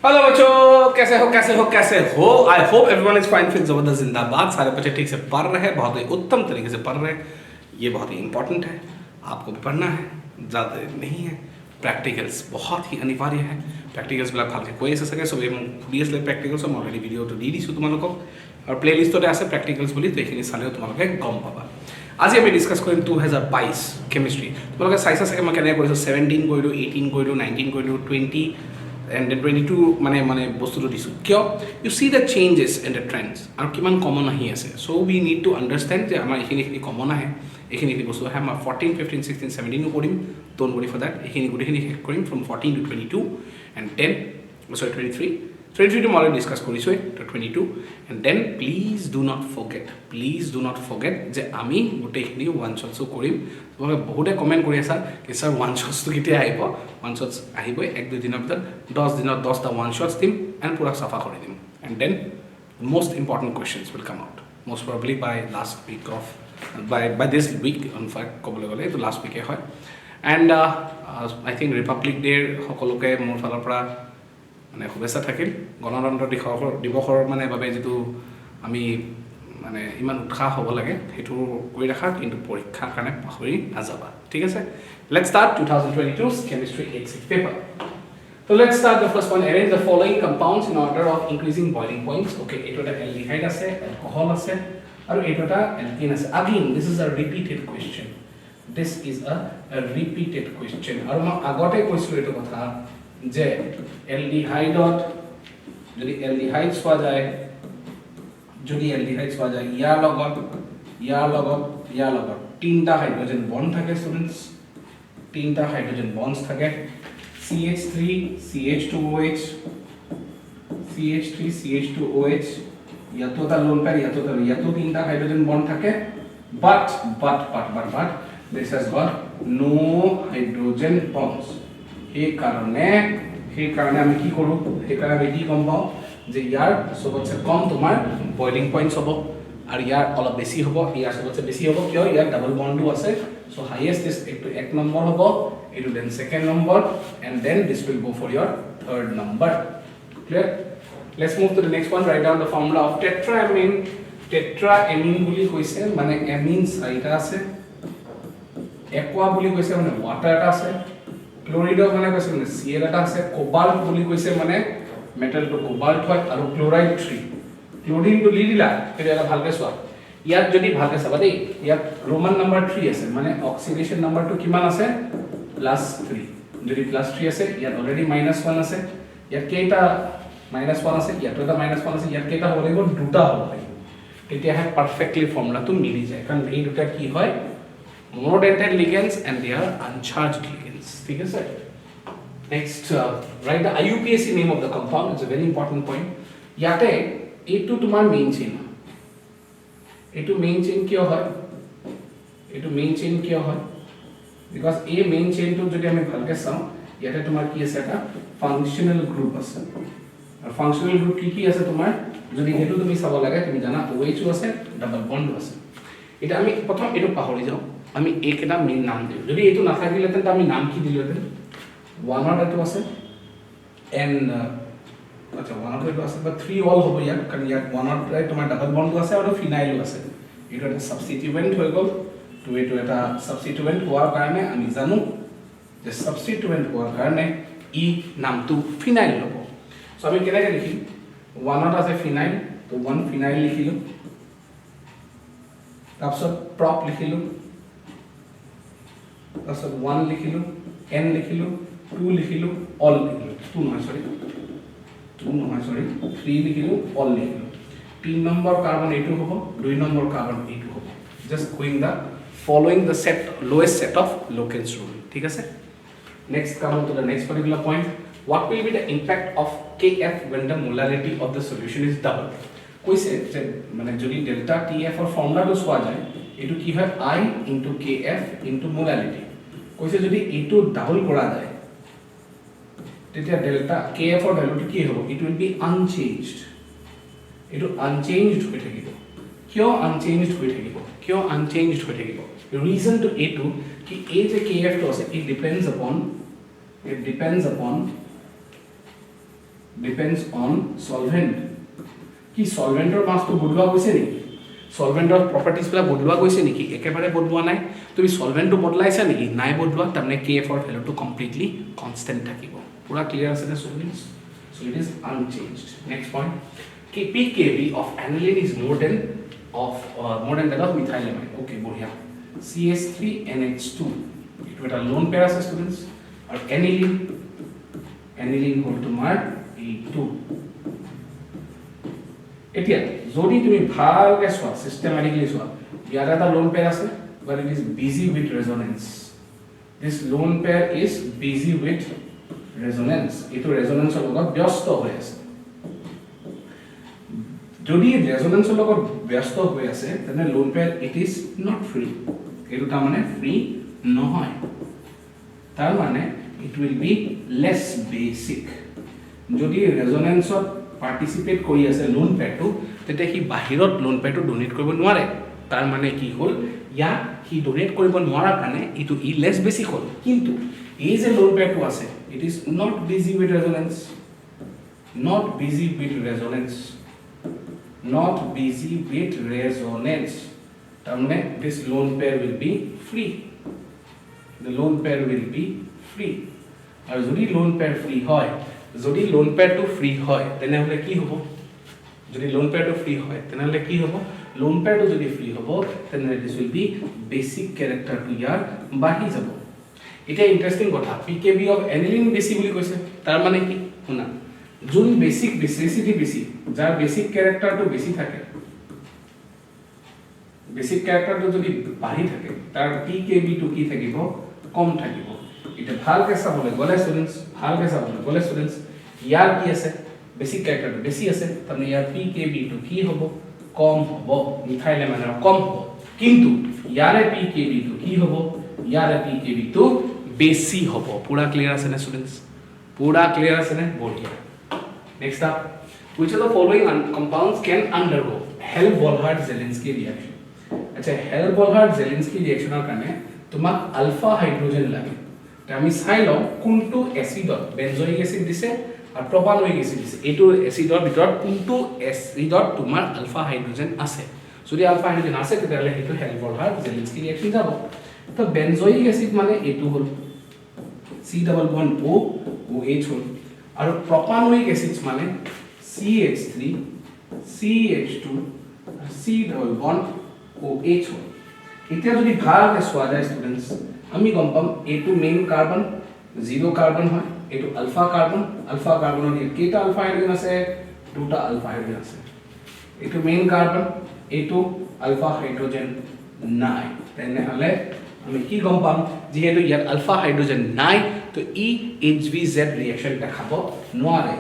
Hello बच्चों, कैसे हो? I hope everyone is fine, fit जबरदस्त जिंदाबाद। सारे बच्चे ठीक से पढ़ रहे हैं, बहुत ही उत्तम तरीके से पढ़ रहे हैं। ये बहुत ही इंपॉर्टेंट है, आपको भी पढ़ना है, ज़्यादा नहीं है। প্ৰেক্টিকেলছ বহুত ही अनिवार्य है। প্ৰেক্টিকেলছবিলাক ভালকৈ কৈ আছে চাগে চবেই, মোক সুধি আছিলে প্ৰেক্টিকেলছৰ। মই অলৰেডি ভিডিঅ'টো দি দিছোঁ তোমালোকক, আৰু প্লে লিষ্টতে আছে প্ৰেক্টিকেলছ বুলি, তো এইখিনি চালেও তোমালোকে গম পাবা। আজি আমি ডিছকাছ কৰিম 2022 কেমিষ্ট্ৰি। তোমালোকে চাইছা চাগে মই কেনেকৈ কৰিছোঁ, 17 কৰিলোঁ, 18 কৰিলোঁ, 19 কৰিলোঁ, 20 and then 22 মানে বস্তুটো দিছোঁ। কিয়? You see the changes and the trends, আৰু কিমান কমন আহি আছে। So' we need to understand যে আমাৰ এইখিনি কমন আহে, এইখিনি বস্তু আহে। আমাৰ 14, 15, 16, 17 কৰিম, ড'ন্ট ৱৰি ফৰ দেট। এইখিনি গোটেইখিনি শেষ কৰিম ফ্ৰম 14 to 22 and 10, sorry 23 টো মই অলৰেডি ডিছকাছ কৰিছোঁৱেই, তো 22 and then please do not forget যে আমি গোটেইখিনি ওৱান শ্বটছো কৰিম। তোমালোকে বহুতে কমেণ্ট কৰি আছা কি ছাৰ ওৱান শ্বটছটো কেতিয়া আহিব? ওৱান শ্বটছ আহিবই 1-2 দিনৰ ভিতৰত। 10 দিনত 10টা ওৱান শ্বটছ দিম এণ্ড পূৰা চাফা কৰি দিম। And then most important questions will come out, most probably by last week of by this week, in fact ক'বলৈ গ'লে এইটো লাষ্ট উইকে হয়। এণ্ড আই থিংক ৰিপাব্লিক ডে'ৰ সকলোকে মোৰ ফালৰ পৰা মানে শুভেচ্ছা থাকিল। গণতন্ত্ৰ দিৱসৰ মানে বাবে যিটো আমি মানে ইমান উৎসাহ হ'ব লাগে সেইটো কৰি ৰাখা, কিন্তু পৰীক্ষাৰ কাৰণে পাহৰি নাযাবা, ঠিক আছে? Let's start 2022 chemistry Ahsec paper. So let's start the first one. Arrange the following compounds in order of increasing boiling points. Okay, এইটো এটা aldehyde আছে, alcohol আছে, আৰু এইটো এটা alkene আছে। Again, this is a repeated question. আৰু মই আগতে কৈছিলোঁ এইটো কথা যে এলডিহাইডত যদি এলডিহাইড চোৱা যায়, ইয়াৰ লগত তিনিটা হাইড্ৰজেন বন্ড থাকে ষ্টুডেণ্টছ, তিনিটা হাইড্ৰজেন বন্ডছ থাকে। CH3 CH2OH, CH3 CH2OH, ইয়াতো এটা লোন পেয়াৰ, ইয়াতো তিনিটা হাইড্ৰজেন বন্ড থাকে। but this has got no hydrogen bonds. সেইকাৰণে আমি কি কৰোঁ, সেইকাৰণে আমি কি গম পাওঁ যে ইয়াৰ চবতছে কম তোমাৰ বইলিং পইণ্টছ হ'ব, আৰু ইয়াৰ অলপ বেছি হ'ব, ইয়াৰ চবতছে বেছি হ'ব। কিয়? ইয়াৰ ডাবল বণ্ডো আছে। চ' হাইয়েষ্ট ইজ এইটো 1 নম্বৰ হ'ব, এইটো then 2nd number, and then this will go for ইয়াৰ 3rd number. Clear? Let's move to the next one. Write down the formula of tetramine. Tetramine বুলি কৈছে মানে এমিন 4টা আছে, একোৱা বুলি কৈছে মানে ৱাটাৰ এটা আছে, ক্লৰিডক মানে কৈছে মানে Cl এটা আছে, কোবাল্ট বুলি কৈছে মানে মেটেলটো কোবাল্ট হয়, আৰু ক্লোৰাইড 3। ক্লোৰিনটো দি দিলা, তেতিয়াহ'লে ভালকৈ চোৱা। ইয়াত যদি ভালকৈ চাবা দেই, ইয়াত ৰোমান নাম্বাৰ 3 আছে, মানে অক্সিডেশ্যন নাম্বাৰটো কিমান আছে? +3। যদি +3 আছে, ইয়াত অলৰেডি -1 আছে। ইয়াত কেইটা -1 আছে? ইয়াতো এটা -1 আছে। ইয়াত কেইটা হ'ব লাগিব? 2টা হ'ব লাগিব। তেতিয়াহে পাৰফেক্টলি ফৰ্মুলাটো মিলি যায়, কাৰণ এই দুটা কি হয়? monodentate ligands and they are uncharged ligands. ঠিক আছে? Next, write the IUPAC name of the compound. It's a very important point. ইয়াতে এইটো তোমাৰ মেইন চেইন। এইটো মেইন চেইন কিয় হয়? বিকজ এই মেইন চেইনটো যদি আমি ভালকৈ চাওঁ, ইয়াতে তোমাৰ কি আছে? এটা ফাংচনেল গ্ৰুপ আছে। আৰু ফাংচনেল গ্ৰুপ কি আছে তোমাৰ? যদি সেইটো তুমি চাব লাগে, তুমি জানা OH আছে, ডাবল বন্ড আছে। এতিয়া আমি প্ৰথম এইটো পাহৰি যাওঁ, আমি এইকেইটা মেইন নাম দিওঁ। যদি এইটো নাথাকিলেহেঁতেন তো আমি নাম কি দিলোহেঁতেন? 1ত এইটো আছে, এণ্ড আচ্ছা 1ত এইটো আছে, বা 3 অল হ'ব ইয়াত, কাৰণ ইয়াত 1ত তোমাৰ ডাবল বণ্ডো আছে আৰু ফিনাইলো আছে। এইটো এটা ছাবষ্টিটিউৱেণ্ট হৈ গ'ল। তো এইটো এটা ছাবষ্টিটিউৱেণ্ট হোৱাৰ কাৰণে আমি জানো যে ছাবষ্টিটিউৱেণ্ট হোৱাৰ কাৰণে ই নামটো ফিনাইল ল'ব। চ' আমি কেনেকৈ লিখিম? 1ত আছে ফিনাইল, তো 1 ফিনাইল লিখিলোঁ, তাৰপিছত প্ৰপ লিখিলোঁ, তাৰপিছত 1 লিখিলোঁ, N লিখিলোঁ, 2 লিখিলোঁ, অল লিখিলোঁ, 2 নহয় সৰি 3 লিখিলোঁ, অল লিখিলোঁ। 3 নম্বৰ কাৰ্বন এইটো হ'ব, 2 নম্বৰ কাৰ্বন এইটো হ'ব। Just following the lowest set of locals rule. ঠিক আছে? Next, come on to the next particular point. What will be the impact of Kf when the molarity of the solution is double? কৈছে যে মানে যদি delta TF ৰ ফৰ্মুলাটো চোৱা যায়, এইটো কি হয়? I into Kf into molality। কৈছে যদি এইটো ডাবল কৰা যায়, তেতিয়া ডেল্টা Kf ৰ ভ্যালুটো কি হ'ব? It will be unchanged. এইটো আনচেঞ্জড হৈ থাকিব। কিয় আনচেঞ্জড হৈ থাকিব? ৰিজনটো এইটো কি এই যে Kf টো আছে, it depends upon depends on solvent কি solventor মাছটো বদলোৱা গৈছে নেকি solventor properties বিলাক বদলোৱা গৈছে নেকি একেবাৰে বদলোৱা নাই তুমি solventটো বদলাইছা নেকি নাই বদলোৱা তাৰমানে kf ৰ ভ্যালুটো কমপ্লিটলি কনস্ট্যান্ট থাকিব পুৰা ক্লিয়াৰ আছে নে students so it is unchanged next point pKb of aniline is more than that of methylamine okay বঢ়িয়া CH3NH2 it was a lone pair as students or aniline hold tomar E2 এতিয়া যদি তুমি ভালকে সোৱা systematically সোৱা ইয়াৰ এটা lone pair আছে but it is busy with resonance this lone pair is busy with resonance এটো resonance লগত ব্যস্ত হৈ আছে যদি resonance লগত ব্যস্ত হৈ আছে তেনে lone pair it is not free এটো তাৰ মানে free নহয় তাৰ মানে it will be less basic যদি resonance participate কৰি আছে lone pair টো তেতে কি বাহিৰত lone pair টো ডোনেট কৰিব নোৱাৰে তাৰ মানে কি হল ইয়া কি ডোনেট কৰিব নোৱাৰা কাৰণে ইটো ই less basic হল কিন্তু এই যে lone pair টো আছে it is not busy with resonance not busy with resonance তাৰ মানে this lone pair will be free the lone pair will be free আৰু যদি lone pair free হয় যদি lone pair টো free হয় তেনেহলে কি হ'ব যদি lone pair টো free হয় তেনেহলে কি হ'ব lone pair টো যদি free হ'ব তেনেহলে this will be basic character টো ইয়াৰ বাঢ়ি যাব এটা ইন্টাৰেস্টিং কথা pKb of aniline বেছি বুলি কৈছে তাৰ মানে কি শুনা যোন বেসিক বেসিসিটি বেছি যাৰ বেসিক ক্যাৰেক্টাৰ টো বেছি থাকে বেসিক ক্যাৰেক্টাৰ টো যদি বাঢ়ি থাকে তাৰ pKb টো কি থাকিব কম থাকিব এটা ভালকে চাবলৈ গলে স্টুডেন্টস ইয়াৰ কি আছে বেসিক ক্যাৰেক্টাৰ বেছি আছে তাৰমানে ইয়াৰ pKb টো কি হ'ব কম হ'ব মিথাইলেমাইনৰ কম হ'ব কিন্তু ইয়াৰে pKb টো কি হ'ব ইয়াৰে pKb টো বেছি হ'ব পুৰা ক্লিয়াৰ আছে না স্টুডেন্টস পুৰা ক্লিয়াৰ আছে না বঢ়িয়া next up which of the following compounds can undergo Hell-Bollard-Zelinsky reaction acha Hell-Bollard-Zelinsky reaction er karone tumak alpha hydrogen lage আমি চাই লও কোনটো এসিডত বেনজোইক এসিড দিছে আর প্রপানোইক এসিড দিছে এটো এসিডৰ ভিতৰত কোনটো এসিডত তোমাৰ আলফা হাইড্ৰোজেন আছে যদি আলফা হাইড্ৰোজেন আছে তেতিয়াহলে এটো Hell-Bollard-Zelinsky reaction যাব তো বেনজোইক এসিড মানে এটো হল C double bond O OH হল আৰু প্রপানোইক এসিডস মানে CH3 CH2 C double bond OH হল এতিয়া যদি ভালকে সোৱা যায় স্টুডেন্টস আমি গম পাম এটো মেইন কাৰ্বন জিৰো কাৰ্বন হয় এটো আলফা কাৰ্বনৰ কেটা আলফা হাইড্ৰোজেন আছে দুটা আলফা হাইড্ৰোজেন আছে এটো মেইন কাৰ্বন এটো আলফা হাইড্ৰোজেন নাই তেনেহলে আমি কি গম পাম যেহেতু ইয়াত আলফা হাইড্ৰোজেন নাই তো ই HVZ ৰিঅ্যাকশন দেখাব নোৱাৰে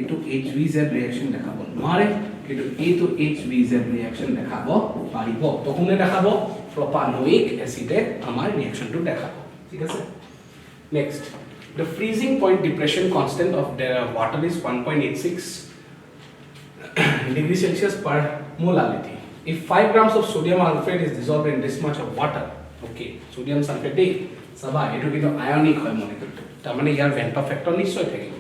এটো HVZ ৰিঅ্যাকশন দেখাব নোৱাৰে কিন্তু এটো HVZ ৰিঅ্যাকশন দেখাব পাৰিব তো কোনে দেখাব প্ৰপানোইক এসিডে আমাৰ ৰিঅ্যাকশনটো দেখাব ঠিক আছে next the freezing point depression constant of the water is 1.86 degree Celsius per molality if 5 grams of sodium sulfate is dissolved in this much of water okay sodium sulfate দেই সবা এটো কিন্তু আয়নিক হয় মলিকিউলটো তাৰ মানে ইয়াৰ ভেন্টৰ ফ্যাক্টৰ নিশ্চয় থাকিব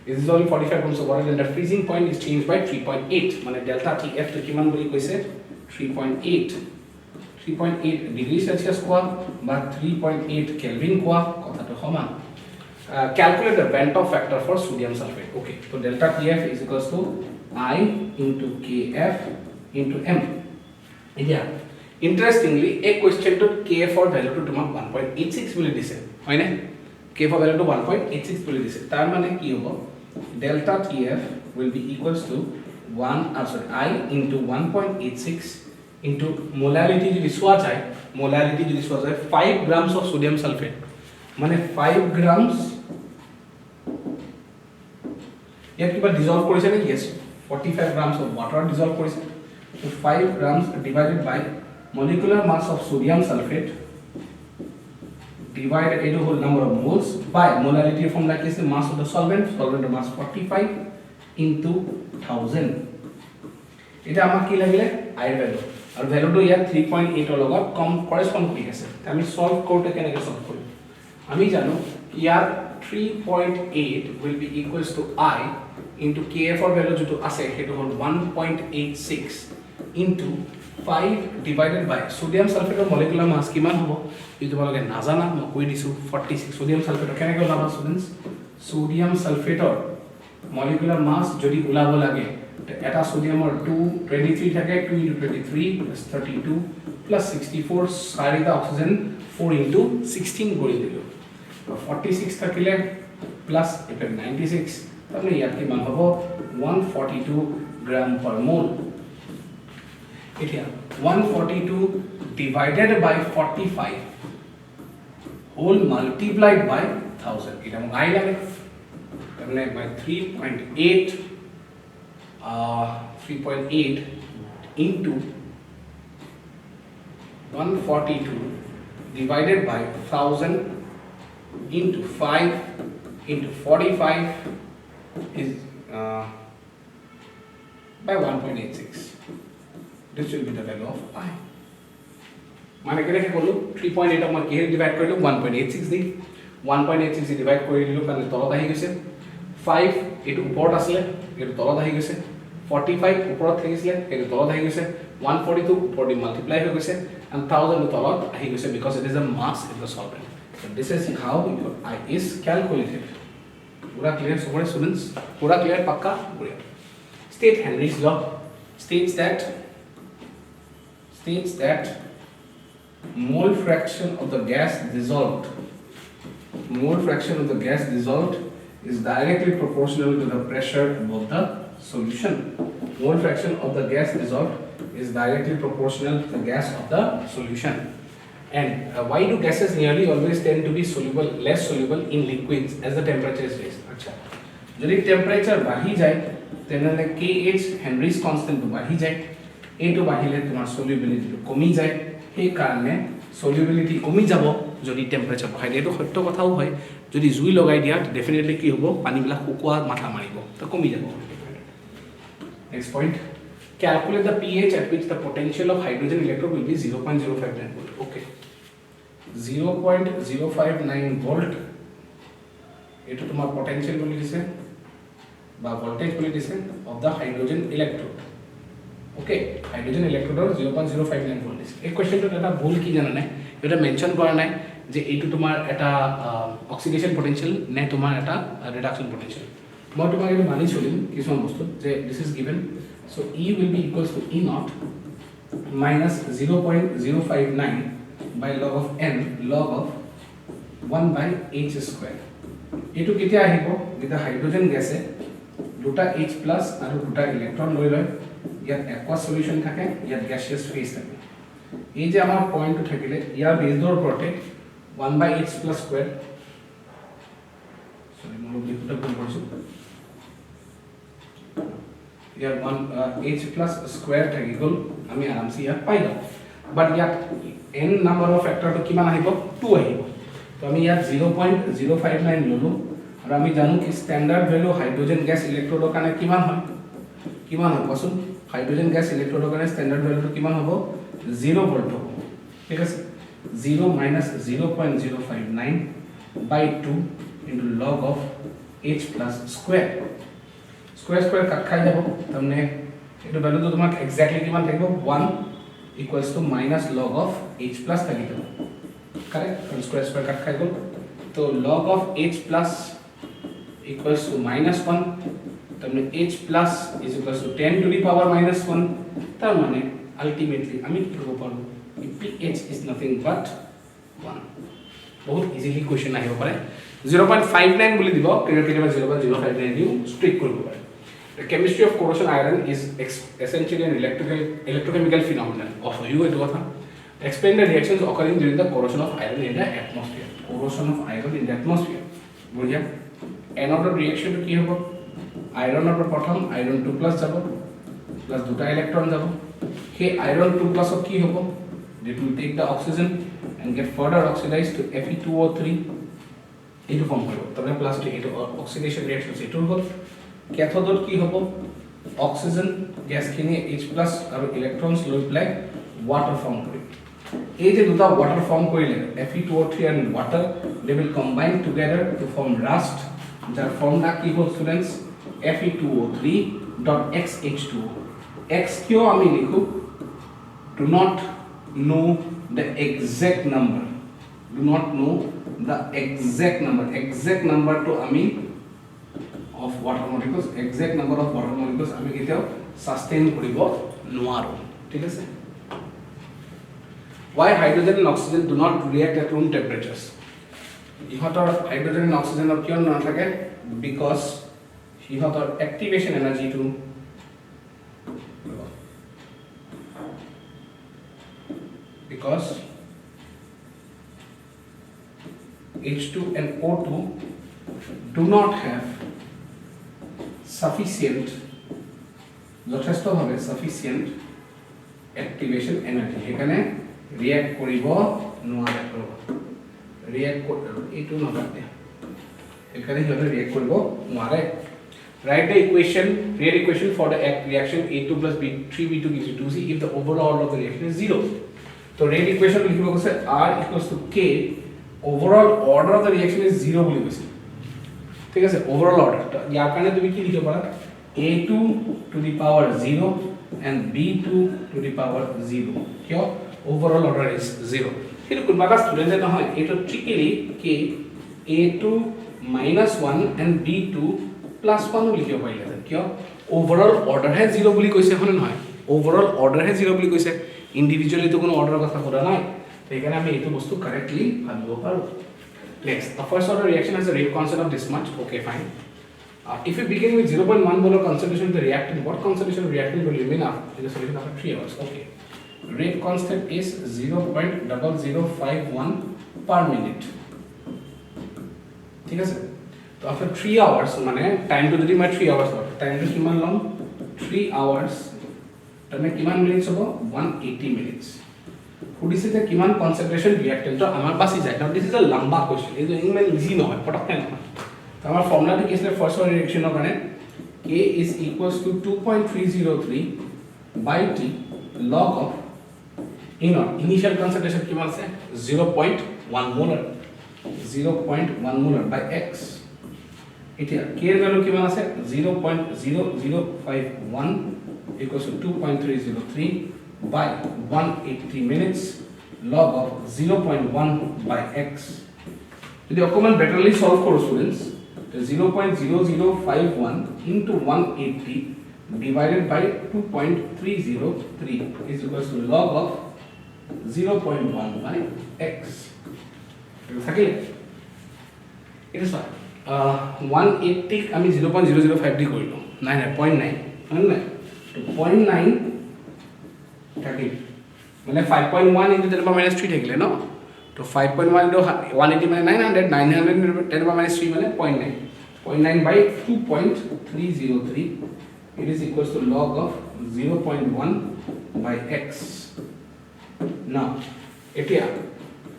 This is only 45 grams of water and the freezing point is changed by 3.8 মানে delta TF to কিমান বুলি কৈছে 3.8 degree Celsius কোৱা বা 3.8 Kelvin কোৱা কথাটো সমান calculate the Ventov factor for sodium sulfate okay so delta TF is equals to I into KF into M yeah interestingly a question to KF for value to তোমাক 1.86 বুলি দিছে হয় না KF value to 1.86 বুলি দিছে তাৰ মানে কি হ'ব delta TF will be equals to 1 I into 1.86 into molality যদি সোৱা যায় 5 grams of sodium sulfate মানে 5 grams ইয়াত কিবা ডিসলভ কৰিছে নে yes 45 grams of water dissolve কৰিছে so 5 grams divided by molecular mass of sodium sulfate divided into whole number of moles by molality formula is the mass of the solvent mass 45 into 1000 এটা আমাক কি লাগিলে I value আৰু ভ্যালুটো ইয়াত 3.8 ৰ লগত কম কৰেসপন্ড কৰি আছে আমি সলভ কৰোতে কেনেকৈ সলভ কৰিম আমি জানো ইয়াত 3.8 will be equals to I into KF or value to Assec, it will 1.86 into 5 divided by sodium sulfate molecular mass kiman hobo etu bologe nazana mo koi disu 46 sodium sulfate kene ke ulaba students sodium sulfate molecular mass jodi ulabo lage eta sodium or 223 thake 2 into 23 plus 32 plus 64 sarita oxygen 4 into 16 kori dilu 46 thakile plus 96 tabne yat ki man hobo 142 gram per mole. Here 142 divided by 45 whole multiplied by 1000 এটা মই আই লাগে তাহলে by 3.8 into 142 divided by 1000 into 5 into 45 is by 1.86. This will be the value of I. माने केने के बोलू 3.8 of K divide कर लो 1.86 दी 1.86 से divide कर दिलो कारण तলত आही গৈছে 5 এটো উপৰত আসলে এটো তলত আহি গৈছে 45 উপৰত থাকিছিলে এটো তলত আহি গৈছে 142 উপৰত মাল্টিপ্লাই হৈ গৈছে and 1000 তলত আহি গৈছে because it is a mass in the solvent. So this is how your I is calculated. पूरा क्लियर सबरे स्टूडेंट्स पूरा क्लियर पक्का बढ़िया. State Henry's law states that mole fraction of the gas dissolved is directly proportional to the pressure above the solution. Mole fraction of the gas dissolved is directly proportional to the gas of the solution. And why do gases nearly always tend to be less soluble in liquids as the temperature is raised? अच्छा, जब temperature बढ़ी जाए, तेने KH Henry's constant बढ़ी जाए, A to बढ़िले तुम्हार solubility कमी जाए, हे कारण solubility कमी जाबो, जब temperature बढ़े ये तो हट्टो कथा हो है, जब जुई लगाई दिया, definitely की होबो, पानी बिला कुकुआ माथा मारिबो, तो कमी जाबो. Next point, calculate the pH at which the potential of hydrogen electrode will be 0.059 volt. Okay, 0.059 volt. এটা তোমার potential বলি দিছে বা voltage বলি দিছে of the hydrogen electrode. Okay, hydrogen electrode 0.059 volt দিছে. এই কোশ্চেনটো এটা ভুল কি জানা নাই, এটা মেনশন করা নাই যে এইটো তোমার এটা অক্সিডেশন পটেনশিয়াল নে তোমার এটা রিডাকশন পটেনশিয়াল. মই তোমাক এটা মানি চলিম কিছু বস্তু যে this is given, so E will be equals to E naught minus 0.059 by log of n log of 1 by h square. এটো কেতিয়া আহিব যেটা হাইড্রোজেন গ্যাসে দুটা H প্লাস আৰু দুটা ইলেক্ট্রন লৈ লয় ইয়াত aqueous সলিউশন থাকে ইয়াত gaseous phase থাকে এই যে আমাৰ পয়েন্টটো থাকিলে ইয়াৰ বেজৰ ওপৰতে 1 by h plus square সৰি মই লিখুটা ভুল কৰিছো ইয়াৰ 1 h plus square থাকি গল আমি আৰামসে ইয়াত পাই যাম বাট ইয়াত n নাম্বাৰ অফ ফ্যাক্টৰটো কিমান আহিব 2 আহিব तो আমি ইয়াত 0.059 ললো আৰু আমি জানো কি স্ট্যান্ডাৰ্ড ভ্যালু হাইড্ৰোজেন গ্যাস ইলেক্ট্ৰোডৰ কাৰণে কিমান হয় কোৱাচোন হাইড্ৰোজেন গ্যাস ইলেক্ট্ৰোডৰ কাৰণে স্ট্যান্ডার্ড ভ্যালুটো কিমান হ'ব 0 ভোল্ট হ'ব ঠিক আছে 0 minus 0.059 by 2 into log of h plus square কাট খাই যাব তাৰমানে এটো ভ্যালুটো তোমাক এক্স্যাক্টলি কিমান থাকিব 1 equals to minus log of h plus থাকি যাব correct and square cut खाई गो तो log of h plus equals to minus 1 तमने h plus is equals to 10 to the power minus 1 तर माने ultimately আমি কি করব পারবো pH is nothing but 1 बहुत इजीली क्वेश्चन আহিব পারে 0.59 বলি দিব কেতিয়াবা 0.059 দিও স্ট্রিক করব পারে the chemistry of corrosion iron is essentially an electrochemical phenomenon of you এটো কথা explain the reactions occurring during the corrosion of iron in the atmosphere. Corrosion of iron in the atmosphere. बढ़िया. Another reaction to কি হবে? Iron এর প্রথম iron 2 plus যাব plus দুটা electron যাব. সেই iron 2 plus কি হবে? It will take the oxygen and get further oxidized to Fe2O3 into form করব. তবে প্লাস এটা oxidation reaction এটার হল ক্যাথোডত কি হবে? Oxygen গ্যাস খিনি H+ আর ইলেকট্রনস লৈ পেলাই water form করে. এই যে দুটা ওয়াটার ফর্ম করিলে Fe2O3 and water they will combine together to form rust যার ফর্মটা কি হল স্টুডেন্টস Fe2O3.xH2O. X क्यों আমি লিখো? Do not know the exact number. Do not know the exact number. Exact number to আমি of water molecules. Exact number of water molecules আমি কেতিয়াও sustain কৰিব নোৱাৰো, ঠিক আছে? Why hydrogen and oxygen do not react at room temperatures? ইহঁতৰ hydrogen and oxygen কিয় নাথাকে? Because ইহঁতৰ activation energy to because H2 and O2 do not have sufficient sufficient activation energy. এখানে react কৰিব নোৱাৰে, react এইটো নাথাকে, এখানে সিহঁতে react কৰিব নোৱাৰে. Write the equation, real equation for the reaction A2 plus B3B2 gives you 2C if the overall order of the reaction is 0. So real equation লিখিব কৈছে R equals to K, overall order of the reaction is 0 বুলি কৈছে, ঠিক আছে? overall order ইয়াৰ কাৰণে তুমি কি লিখিব পাৰা? A2 to the power 0 and B2 to the power 0. কিয়? overall order is 0. কিন্তু কোনবা ষ্টুডেন্টে নহয় এটো ট্ৰিকিলি K A2 minus 1 and B2 plus 1 লিখিব পাৰিলে। কিয়? overall order হে 0 বুলি কৈছে, হনে নহয়? overall order হে 0 বুলি কৈছে, ইন্ডিভিজুয়ালি তো কোনো অর্ডার কথা কোৱা নাই, তো এখানে আমি এইটো বস্তু কাৰেক্টলি ভাবিব পাৰো। Next, the first order reaction has a rate constant of this much. Okay, fine. If you begin with 0.1 molar concentration of the reactant, what concentration of reactant will remain in the solution after 3 hours? Okay. Rate constant is 0.0051 per minute. ঠিক আছে? তো after 3 hours মানে time to যদি মই 3 hours হয়, time to কিমান লম? 3 hours মানে কিমান মিনিটস হ'ব? 180 মিনিটস। সুধিছে যে কিমান কনসেন্ট্রেশন রিঅ্যাক্টেন্ট আমার বাসি যায়। নাও দিস ইজ আ লম্বা কোশ্চেন, এই ইমান ইজি নহয়, পটককে নহয়। তো আমার ফর্মুলাটো কি আছে? ফার্স্ট অর্ডার ৰিঅ্যাকশনৰ কাৰণে K is equals to 2.303 by T log of initial concentration কিমান আছে? 0.1 molar, 0.1 molar by x. এতিয়া K এর ভ্যালু কিমান আছে? 0.0051 equals to 2.303 by 180 minutes log of 0.1 by x. যদি অকমান বেটারলি সলভ করো স্টুডেন্টস, তো 0.0051 into 180 divided by 2.303 is equals to log of 0.1 by x. থাকে it is 180 আমি 0.005 দি কৰিলো, নাই নাই 0.9 হয় না? তো 0.9 থাকে মানে 5.1 into 10 power minus 3 থাকিলে ন, তো 5.1 into 180 মানে 900, 900 into 10 power minus 3 মানে 0.9, 0.9 by 2.303 it is equals to log of 0.1 by x. now এতিয়া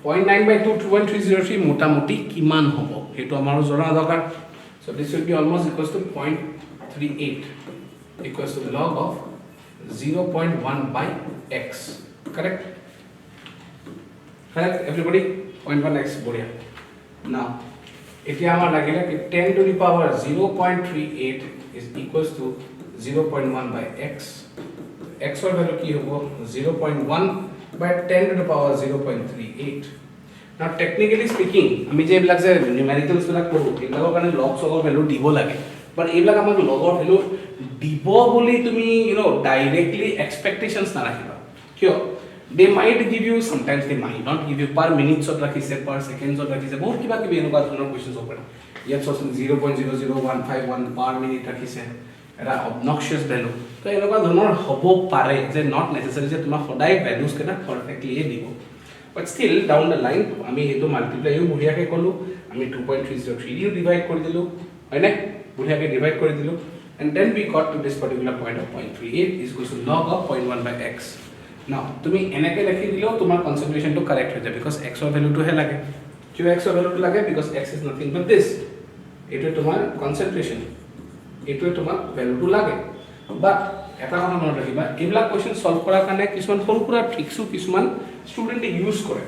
0.9 by 2.303 মোটামুটি কিমান হ'ব হেতু আমাৰো জনা দৰকাৰ। so this will be almost equals to 0.38 equals to log of 0.1 by x. correct? correct everybody? 0.1 x বঢ়িয়া। now এতিয়া আমাৰ লাগিলে কি 10 to the power 0.38 is equals to 0.1 by x. x এর ভ্যালু কি হ'ব? 0.1 by 10 to the power 0.38. now technically speaking আমি যে এইবিলাক যে নিউমেৰিকেলছ বিলাক কৰো এইবিলাকৰ কাৰণে লগ লগৰ ভ্যালু দিব লাগে, বাট এইবিলাক আমাক লগৰ ভ্যালু দিব বুলি তুমি ডাইৰেক্টলি এক্সপেক্টেশনস না ৰাখিবা। কিয়? they might give you, sometimes they might not give you per minutes of ৰাখিছে, per seconds of ৰাখিছে, বহুত কিবা কিবি এনেকুৱা ধৰণৰ কোৱেশ্চনছ হ'ব পাৰে। ইয়াত চোন 0.00151 per minute ৰাখিছে, এটা obnoxious ভ্যালু। তো এনেকুৱা ধৰণৰ হ'ব পাৰে যে নট নেসেসারি যে তোমাক সদায় ভ্যালুজ কেটা পারফেক্টলি দিব, বাট স্টিল ডাউন দ্য লাইন আমি হেতু মাল্টিপ্লাইও বঢ়িয়াকে কলো, আমি 2.303 দিও ডিভাইড কৰি দিলো, হয় না? বঢ়িয়াকে ডিভাইড কৰি দিলো, and then we got to this particular point of 0.38 is equal to log of 0.1 by x. now তুমি এনেকে লিখি দিলেও তোমাৰ কনসেন্ট্রেশন তো কারেক্ট হৈ যায়, বিকজ x এর ভ্যালুটো হে লাগে। কিয় x এর ভ্যালুটো লাগে? Because x is nothing but this, এটো তোমাৰ কনসেন্ট্ৰেশন, এটো তোমাৰ ভ্যালুটো লাগে। বাট এটা কথা মনত ৰাখিবা, এইবিলাক কোৱেশ্চন সলভ কৰাৰ কাৰণে কিছুমান সৰুকুৰা ট্ৰিক্সও কিছুমান ষ্টুডেন্টে ইউজ কৰে,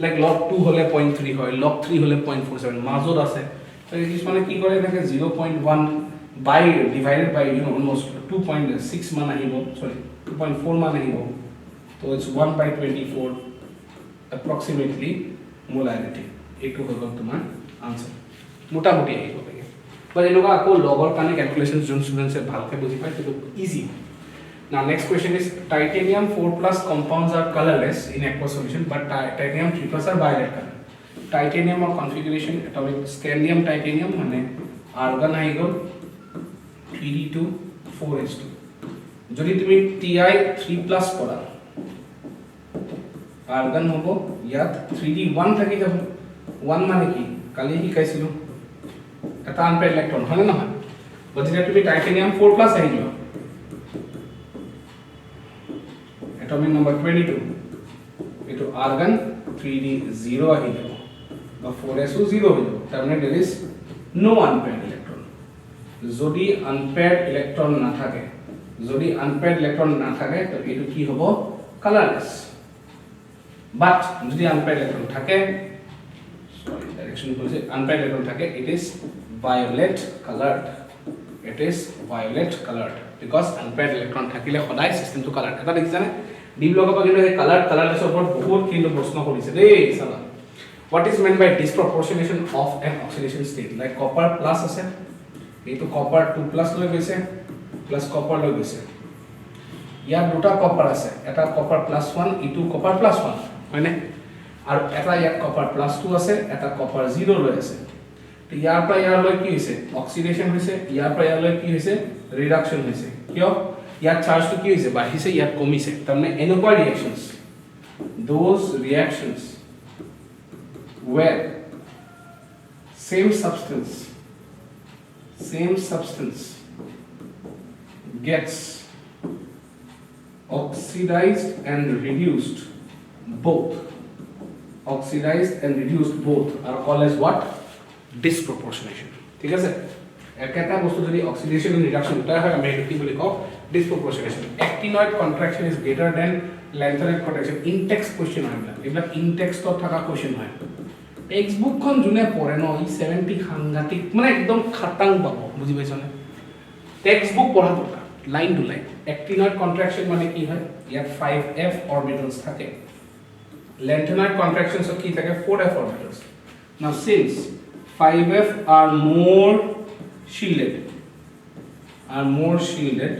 লাইক log 2 হলে 0.3 হয়, log 3 হলে 0.47 মাজত আছে। তো কিছুমানে কি কৰে এনেকে 0.1 by divided by almost 2.6 মান আহিব, sorry 2.4 মান আহিব, so it's 1/24 approximately molarity. এইটো হ'ল তোমাৰ আনসাৰ মোটামুটি আহিব লাগে। বাট এনেকুৱা আকৌ লগৰ কাৰণে ক্যালকুলেশন যোন স্টুডেন্টছে ভালকে বুজি পায় সেইটো easy. Now next question is titanium 4+ compounds are colorless in aqueous solution but titanium 3+ are violet color. Titanium or configuration atomic scandium titanium মানে argon আহি গ'ল 3d2 4s2 যদি তুমি Ti 3+ কৰা argon হ'ব ইয়াত 3d1 থাকি যাব 1 মানে কি কালি শিকাইছিলো এটা আনপেয়াৰ্ড ইলেক্ট্ৰন হয় না নহয় যেতিয়া তুমি টাইটেনিয়াম 4+ আহি যোৱা atomic number 22 itu argon 3d0 ahi jabo ba 4s0 0 ho jabo tar mane there is no unpaired electron jodi unpaired electron na thake to etu ki hobo colorless but jodi unpaired electron thake sorry direction hoise unpaired electron thake it is violet colored because unpaired electron thakile khodai system to colored eta dekhjane D block of colorless উপর বহুত কিন্তু প্রশ্ন করিছে রে সালা what is meant by disproportionation of an oxidation state like copper plus আছে এই তো copper 2+ লৈ গৈছে plus copper লৈ গৈছে ইয়াৰ দুটা copper আছে এটা copper +1 ইটো copper +1 হয়নে আৰু এটা ইয়াত copper +2 আছে এটা copper 0 লৈ আছে তো ইয়াৰ পৰা ইয়াৰ লৈ কি হৈছে অক্সিডেশন হৈছে ইয়াৰ পৰা ইয়াৰ লৈ কি হৈছে ৰিডাকশন হৈছে কিয় ইয়াত চাৰ্জ তো কি হইছে বাঢ়িছে ইয়াত কমিছে তাৰ মানে এনেকুৱা reactions those reactions where same substance gets oxidized and reduced both are called as what disproportionation ঠিক আছে একটা বস্তু যদি অক্সিডেশন এন্ড রিডাকশন দুটা হয় আমি এটো কি বলি কও disproportionation actinoid contraction is greater than lanthanoid contraction in text question হয় না এটা in text তো থাকা কোশ্চেন হয় টেক্সট বুকখন জুনে পড়ে ন ই 70 সাংঘাতিক মানে একদম খাটাং পাবো বুঝি পাইছ না টেক্সট বুক পড়া দরকার line to line actinoid contraction মানে কি হয় ইয়াত 5f orbitals থাকে lanthanoid contractions কি থাকে 4f orbitals now since 5f are more shielded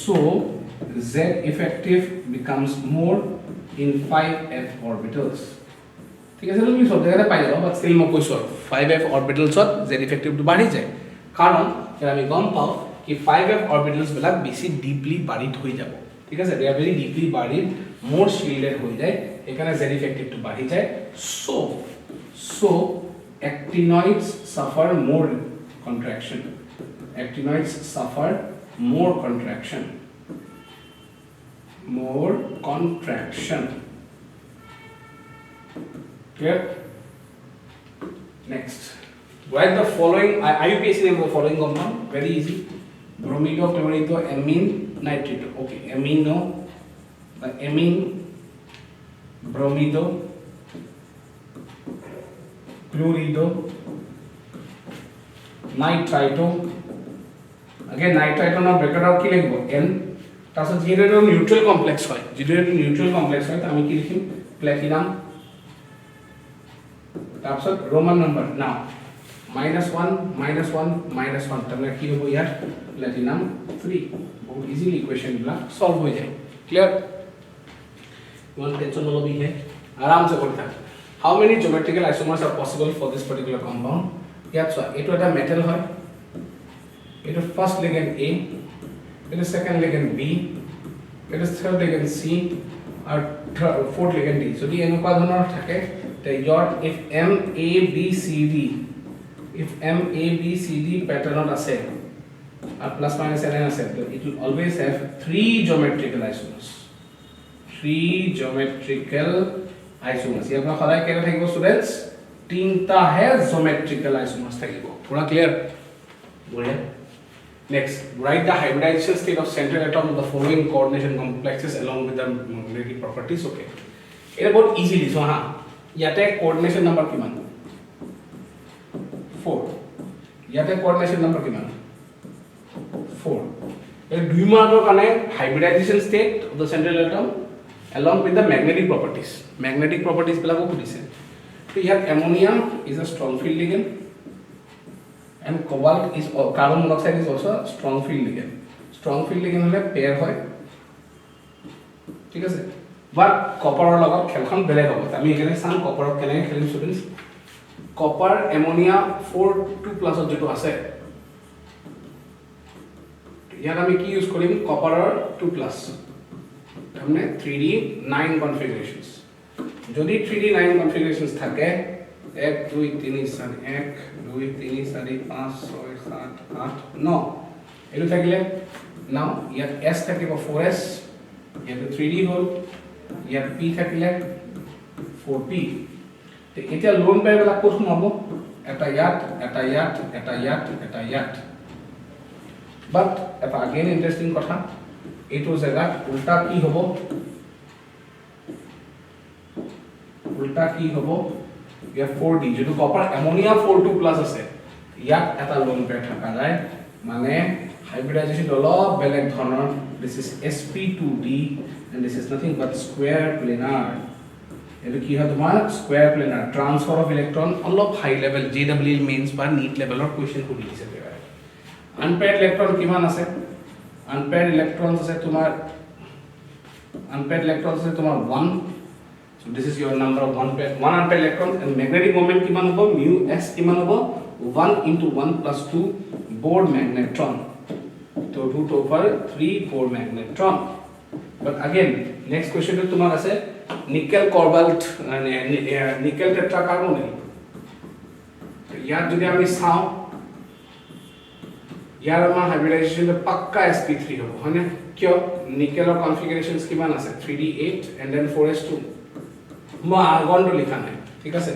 so Z effective becomes more in 5f orbitals ঠিক আছে তুমি সব জায়গাতে পাই যাবা বাট স্টিল মই কৈছো 5f orbitals ত Z effective তো বাঢ়ি যায় কারণ আমি গম পাও কি 5f orbitals বিলাক বেছি ডিপলি বাৰিড হৈ যাব ঠিক আছে they are very deeply buried more shielded হৈ যায় এখানে Z effective তো বাঢ়ি যায় so actinoids suffer more contraction clear next write the following IUPAC name of the following compound very easy bromido chlorido amine nitrito okay amino the amine bromido chlorido nitrito again nitrito na bracket out ki লিখব n তারপর যেটা neutral complex হয় তো আমি কি লিখিম platinum তারপর Roman number নাও -1 তাহলে কি হবে ইয়ার প্লাটিনাম 3 बहुत इजीली इक्वेशन গুলা সলভ হয়ে যায় ক্লিয়ার কোন টেনশন লবি है आराम से করতে থাক how many geometrical isomers are possible for this particular compound ইয়াত এটো এটা মেটাল হয় এটো first ligand A it is second ligand B it is third ligand C or fourth ligand D so the এনেকুৱা ধৰণৰ থাকে তে your if MABCD pattern আছে আর plus minus n আছে তো it will always have three geometrical isomers ইয়াৰ পৰা সদায় কেনে থাকিব স্টুডেন্টস তিনটা হে geometrical isomers থাকিব পুৰা ক্লিয়াৰ বঢ়িয়া next write the hybridization state of central atom of the following coordination complexes along with the magnetic properties okay এটা বহুত ইজিলি সো হা ইয়াতে coordination number কিমান 4 ইয়াতে কোঅৰ্ডিনেশন নাম্বাৰ কিমান 4 এই দুই মাৰ্কৰ কাৰণে hybridization state of the central atom along with the magnetic properties বিলাকো খুদিছে তো ইয়াত ammonia is a strong field ligand and cobalt is carbon monoxide is also a strong field ligand হলে পেয়াৰ হয় ঠিক আছে বাট কপাৰৰ লগত খেলখন বেলেগ হ'ব আমি এখানে সাম কপাৰত কেনেকৈ খেলিম স্টুডেন্টস কপাৰ ammonia 4 2+ যেটো আছে ইয়াত আমি কি ইউজ কৰিম কপাৰৰ 2+ हमने 3D 9 configurations যদি 3D 9 configurations থাকে 1 2 3 4 1 2 3 4 5 6 7 8 9 এটো থাকিলে নাও ইয়াত S থাকিব 4S ইয়াত 3D হল ইয়াত P থাকিলে 4P তে এতিয়া লোন পেয়াৰবিলাক কোন হ'ব এটা ইয়াত বাট এটা again interesting কথা এইটো জায়গা উল্টা কি হ'ব ইয়া 4D যেটো কপাৰ ammonia 4 2+ আছে ইয়াত এটা লোন পেয়াৰ থাকা যায় মানে হাইব্ৰিডাইজেশন অলপ বেলেগ ধৰণৰ this is sp2d and this is nothing but square planar এটো কি হয় তোমাৰ square planar transfer of electron অলপ হাই লেভেল JEE মেইনস বা NEET লেভেলৰ কোৱেশ্চন কৰি দিছে unpaired electron কিমান আছে unpaired electrons আছে তোমাৰ 1 so this is your number of one unpaired electrons and magnetic moment কিমান হ'ব mu s কিমান হ'ব 1 into 1 plus 2 Bohr magnetron so root over 3 Bohr magnetron but again next question to তোমাৰ আছে nickel cobalt nickel tetracarbonyl ইয়াত যদি আমি চাওঁ यार আমাৰ হাইব্ৰিডাইজেশন পাক্কা sp3 হ'ব হয়নে কিয় নিকেলৰ কনফিগাৰেশনস কিমান আছে 3d8 and then 4s2 মই আগনটো লিখা নাই ঠিক আছে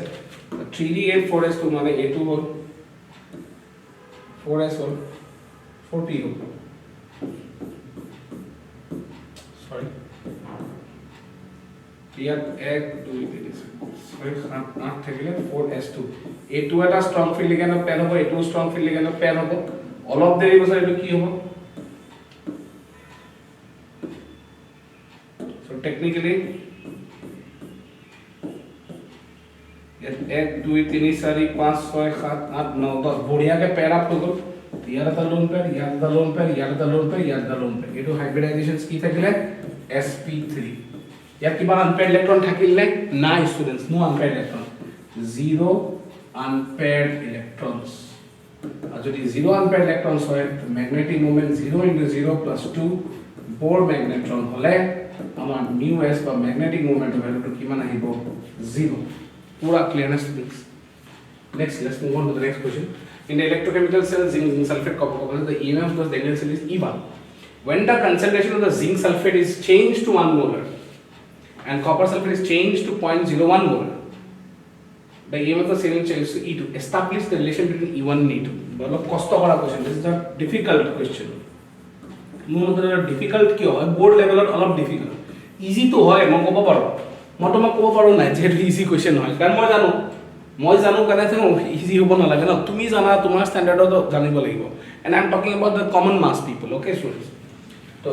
3d8 4s2 মানে a2 হ'ল 4s হ'ল 4p হ'ল সরি ইয়াত 1 2 3 6 7 8 থাকিলে 4s2 a2 এটা স্ট্ৰং ফিল্ড লিগেন্ডৰ পেয়াৰ হ'ব a2 স্ট্ৰং ফিল্ড লিগেন্ডৰ পেয়াৰ হ'ব all of the results etu ki hobo so technically yet 1 2 3 4 5 6 7 8 9 10 बढ़िया के पैर आप तो यार द लोन पेयर एटु हाइब्रिडाइजेशंस की থাকিলে sp3 यार किबा अनपेयर्ड इलेक्ट्रॉन থাকিলে ना students no unpaired electron 0 unpaired electrons যদি 0 अनपेयर्ड इलेक्ट्रॉन्स হয় তো ম্যাগনেটিক মোমেন্ট 0 * 0 + 2 বোর ম্যাগনেট্রন হলে আমার mu s বা ম্যাগনেটিক মোমেন্ট ভ্যালুটো কিমান আহিব 0 পুরা clearness please next let's move on to the next question in the electrochemical cell zinc sulfate copper the EMF of the Daniell cell is E1 when the concentration of the zinc sulfate is changed to 1 molar and copper sulfate is changed to 0.01 molar the EMF of the cell changes to E2 establish the relation between E1 and E2 बहुत कष्ट करा question this is a difficult question মোৰ মতে difficult কিয় হয় board level অলপ difficult easy তো হয় মই ক'ব পাৰো মই তোমাক ক'ব পাৰো নাই যে easy question হয় কাৰণ মই জানো কাৰণে তো easy হ'ব না লাগে না তুমি জানা তোমাৰ স্ট্যান্ডাৰ্ডত জানিব লাগিব and I am talking about the common mass people okay students তো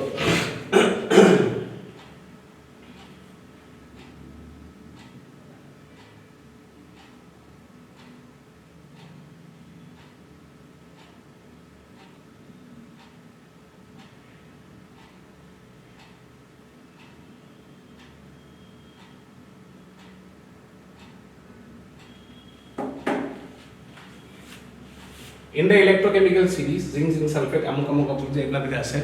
in the electrochemical series zinc sulfate amok compounds egla bhi ase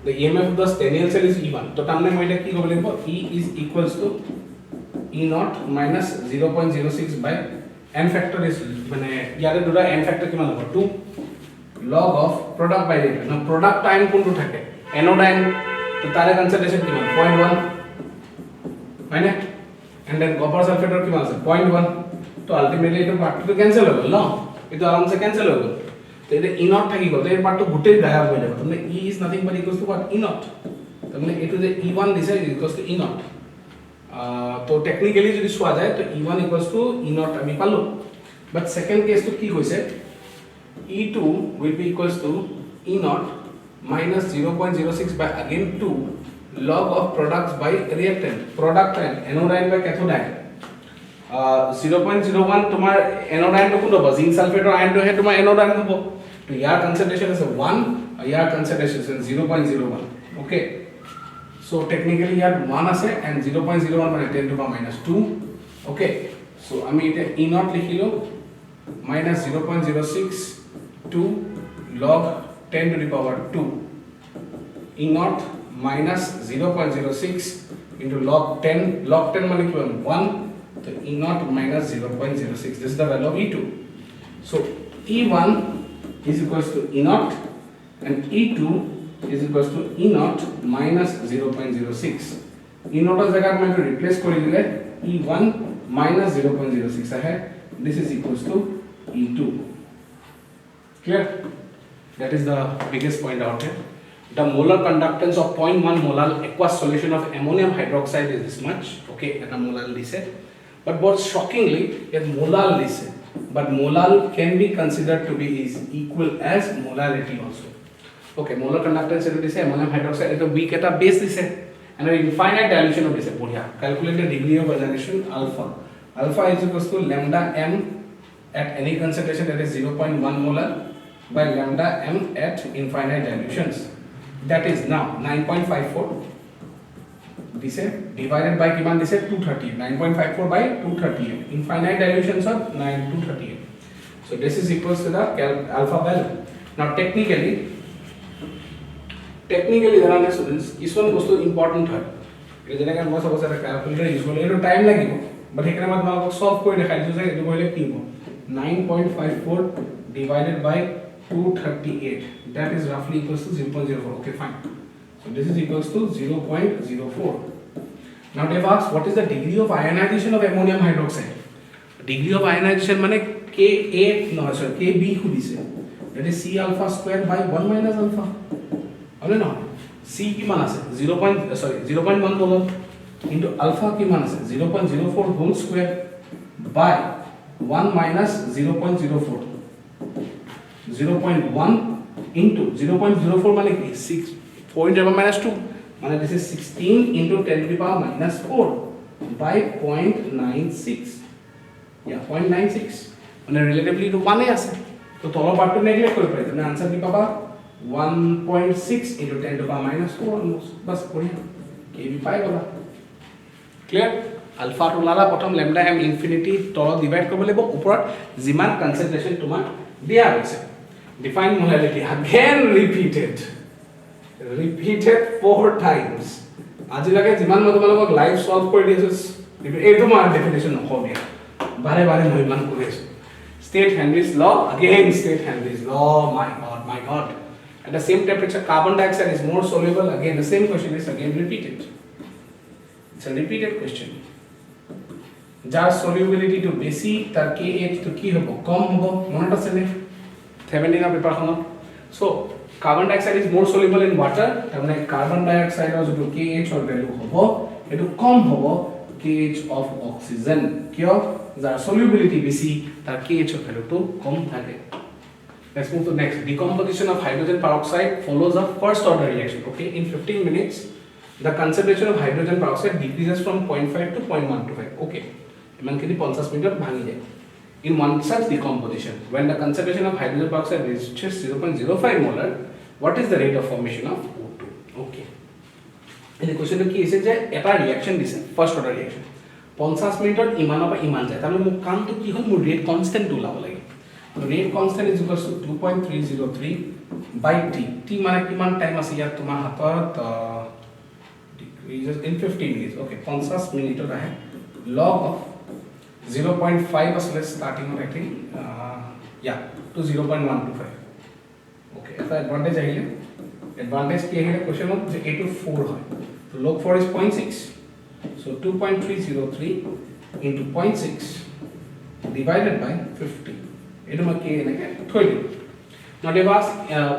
the EMF of the Daniell cell is E1 to tamne moi eta ki hobe lagbo E is equals to E0 minus 0.06 by n factor is mane yare duta n factor kiman hobo 2 log of product by rate now product time kuntu thake anodyne to tare concentration kiman 0.1 mane and then copper sulfate or kiman ase 0.1 to ultimately it part to cancel hobo no itu आराम से cancel हो गया तो ये E not থাকি গল তো এই part তো গুটে গায়ব হয়ে যাবে তাহলে E is nothing but equals to what E not তাহলে এটু যে E1 দিছে equals to E नॉट তো টেকনিক্যালি যদি সোয়া যায় তো E1 equals to E not আমি পালো বাট সেকেন্ড কেস তো কি হইছে E2 will be equals to E naught minus 0.06 by again 2 log of products by reactant. Product and anodine by cathodion. 0.01 তোমার anodine to কোন হবে জিঙ্ক সালফেট আর আয়ন হে তোমার anodine হবে তো ইয়ার concentration is 1 year concentration is 0.01 okay so technically ইয়ার 1 আছে and 0.01 মানে 10 to the minus 2 okay so আমি এটা e naught লিখিলো minus 0.06 2 log 10 to the power 2 e naught minus 0.06 into log 10 মানে কি 1 so E naught minus 0.06 this is the value of E2 so E1 is equals to E naught and E2 is equals to E naught minus 0.06 E naught er jagah mein replace kori dile E1 minus 0.06 hai this is equals to E2 clear that is the biggest point out here the molar conductance of 0.1 molar aqueous solution of ammonium hydroxide is this much okay eta molar lise but what shockingly it molal lise but molal can be considered to be is equal as molarity also okay molar conductance it is ammonium hydroxide it weak eta base lise and an infinite dilution of this bodhiya calculate the degree of ionization alpha is equals to lambda m at any concentration that is 0.1 molar by lambda m at infinite dilutions that is now 9.54 this is divided by kiman this is 230 9.54 by 238 infinite dilutions of 238 so this is equals to the alpha value now technically there are students this one goes to important hai it is like most of us are calculator usually it time lagibo but ekra mat malok solve kori dekhai disu je etu koile ki hobo 9.54 divided by 238 that is roughly equals to 0.04 okay fine so this is equals to 0.04 now they ask what is the degree of ionization of ammonium hydroxide degree of ionization mane Ka no sorry Kb khudise that is C alpha square by 1 minus alpha hole na C ki মান আছে 0.1 molar into alpha ki মান আছে 0.04 whole square by 1 minus 0.04 0.1 into 0.04 মানে কি 6 minus 2 মানে this is 16 into 10 to the power minus 4 by 0.96 yeah 0.96 মানে relatively to 1 আছে তো তলৰ পাৰ্টটো নেগলেক্ট কৰিব পাৰি মানে আনসাৰ কি পাবা 1.6 into 10 to the power minus 4 almost bas পঢ়ি kb পাই গলা ক্লিয়াৰ alpha to lala প্ৰথম lambda m infinity তল ডিভাইড কৰিব লাগিব ওপৰত যিমান কনসেন্ট্ৰেচন তোমাৰ দিয়া হৈছে define molarity again repeated 4 times আজিলৈকে যিমান মই তোমালোকক লাইভ সলভ কৰি দিছো এইটো মই ডেফিনিশন নকবিয়া বাৰে বাৰে মই মান কৰি আছো state Henry's law again state Henry's law my god at the same temperature carbon dioxide is more soluble again the same question is again repeated it's a repeated question যার solubility to বেশি তার kh তো কি হবে কম হবে মনত আছে নে 17 এর পেপারখনত so carbon dioxide is more soluble in water তারমানে carbon dioxide এর যটো kh এর ভ্যালু হবো এটো কম হবো kh of oxygen কিয় যার solubility বেশি তার kh এর ভ্যালু তো কম থাকে let's move to next decomposition of hydrogen peroxide follows a first order reaction okay in 15 minutes the concentration of hydrogen peroxide decreases from 0.5 to 0.125 okay ইমানখিনি 50 মিনিটত ভাঙি যায় in one such decomposition when the concentration of hydrogen peroxide reaches 0.05 molar what is the rate of formation of O2 okay এই কোশ্চেনটো কি আছে যে এটা reaction দিছে ফার্স্ট অর্ডার রিঅ্যাকশন 50 মিনিটত ইমানৰ পৰা ইমান যায় তাহলে মোক কামটো কি হ'ল মোৰ ৰেট কনস্ট্যান্ট ওলাব লাগে তো rate constant is equal to 2.303 by t t মানে কিমান টাইম আছে ইয়াত তোমাৰ হাতত decreases in 15 minutes okay 50 মিনিটত আহে log of 0.5 আসলে starting of I think yeah to 0.125 okay as advantage ahile advantage ki ahile question of je a to 4 hoy so log 4 is 0.6 so 2.303 into 0.6 divided by 50 edu ma k enake thoi dilu now they ask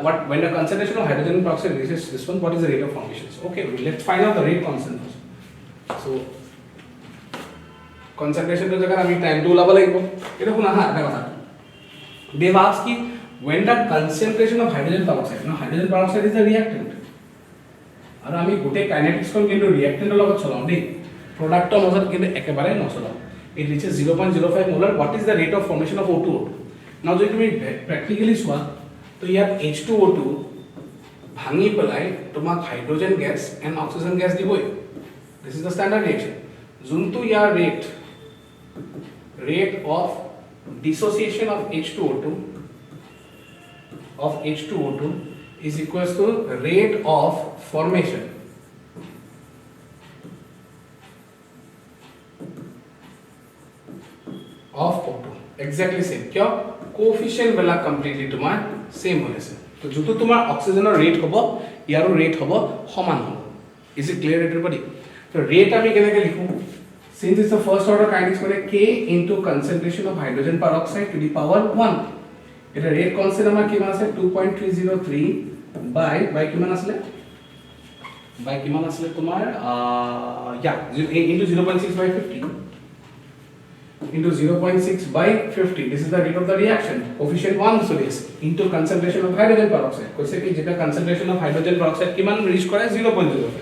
what when the concentration of hydrogen peroxide reaches this one what is the rate of formations okay let's find out the rate constant so concentration to jagah ami time to ulaba lagibo eta huna ha eta kotha they ask ki when the concentration of hydrogen peroxide, now hydrogen peroxide is a reactant. और आमी गोटे kinetics kon kintu reactant logot cholao dei product or mazat kintu ekebare no cholao. It reaches 0.05 molar. What is the rate of formation of O2? Now যদি তুমি practically সোয়া তো ইয়াত H2O2 ভাঙি পেলাই তোমাক hydrogen gas and oxygen gas দিবই. This is the standard reaction. যোনটো ইয়াৰ rate of dissociation of H2O2 is equals to rate of formation of O2. Exactly same. क्यों? Coefficient बेला completely तुम्हार same होने से. तो जो तो तुम्हार ऑक्सीजन और rate होगा, यारो rate होगा, समान होगा. Is it clear everybody? तो rate अभी क्या क्या लिखूं? Since it's the first order kinetics में K into concentration of hydrogen peroxide to the power 1. এটা rate constant আমার কি মান আছে 2.303 by কি মান আসলে তোমার into 0.6 by 50 into 0.6 by 50. This is the rate of the reaction. Coefficient 1 so this into concentration of hydrogen peroxide. কইছে কি যেটা concentration of hydrogen peroxide কি মান রিচ করে 0.05.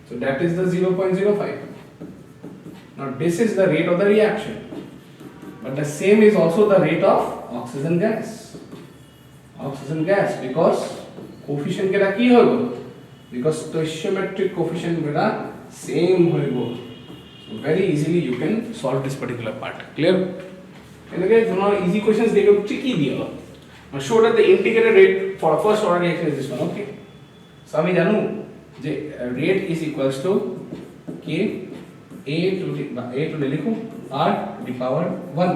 So that is the 0.05. Now this is the rate of the reaction. But the same is also the rate of oxygen gas. Oxygen gas because coefficient केटा की होइबो? Because stoichiometric coefficient केटा same होइबो. So very easily you can solve this particular part. Clear? এনেকে তোমার easy questions দেখো tricky দিও. Now show that the integrated rate for first order reaction is this one. Okay. So আমি জানো যে rate is equals to k a to the লিখো r to the power 1.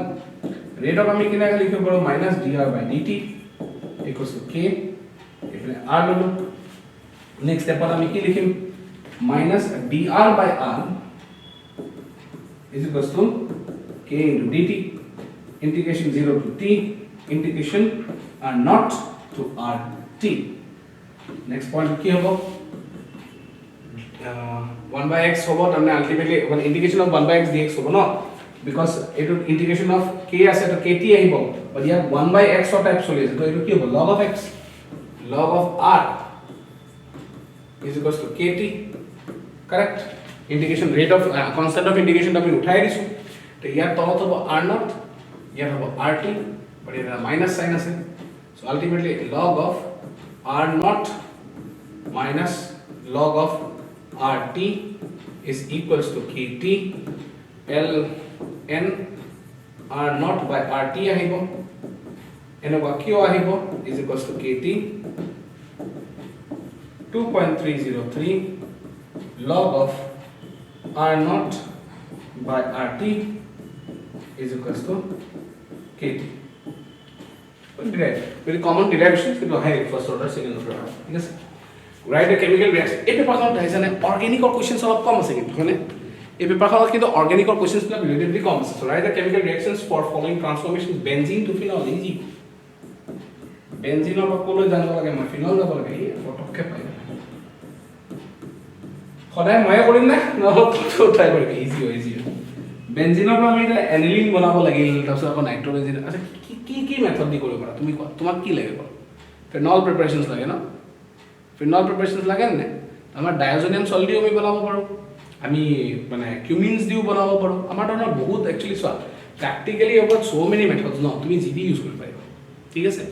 Rate of আমি কিনা লিখব পারো minus dr by dt equals to k এখানে r ললো. নেক্সট স্টেপ আমি কি লিখিম minus dr by r is equals to k into dt integration 0 to t integration r naught to rt. Next point কি হবে 1 by x होबो तमने ultimately when integration of 1 by x dx होबो न because auto integration of k আছে तो kt आइबो but यार 1 by x or type চলি আছে তো एटो কি होबो log of x log of r is equals to kt. Correct? Integration rate of constant of integration আমি উঠাই দিছো তো ইয়ার তলত হবো r naught ইয়ার হবো rt but এর মাইনাস সাইন আছে so ultimately log of r naught minus log of rt is equals to kt ln r naught by rt আহিব এনেকুৱা কিয় আহিব is equals to kt 2.303 log of r naught by rt is equals to kt. Very common derivations কিন্তু high first order second order ঠিক আছে. Write a chemical reaction. এই পেপারখন ধাইছানে organic questions অলপ কম আছে কিন্তু মানে এই পেপারখনত কিন্তু অর্গানিক কোশ্চেনস বিলাক ৰিলেটিভলি কম আছে. So write the chemical reactions for following transformations benzene to phenol easy. Benzene অৰ কোলৈ জানিব লাগে মই phenol যাব লাগে এই পটককে পাই সদায় মই কৰিম না নহত ট্ৰাই কৰিম ইজি বেনজিনৰ পৰা আমি এটা এনিলিন বনাব লাগিল তাৰপিছত আকৌ নাইট্ৰজেন আচ্ছা কি মেথড দি কৰিব পাৰা তুমি তোমাক কি লাগে ফেনল প্ৰিপাৰেচনছ লাগে ন ফেনল প্ৰিপাৰেচনছ লাগে নে আমাৰ ডায়োজনিয়াম সল্ট দিও আমি বনাব পাৰো আমি মানে কিউমিনছ দিও বনাব পাৰো আমাৰ ধৰণৰ বহুত একচুয়ালি সব প্ৰ্যাকটিক্যালি অবাউট সো মেনি মেথডস ন তুমি জিডি ইউজ কৰিব পাৰিবা ঠিক আছে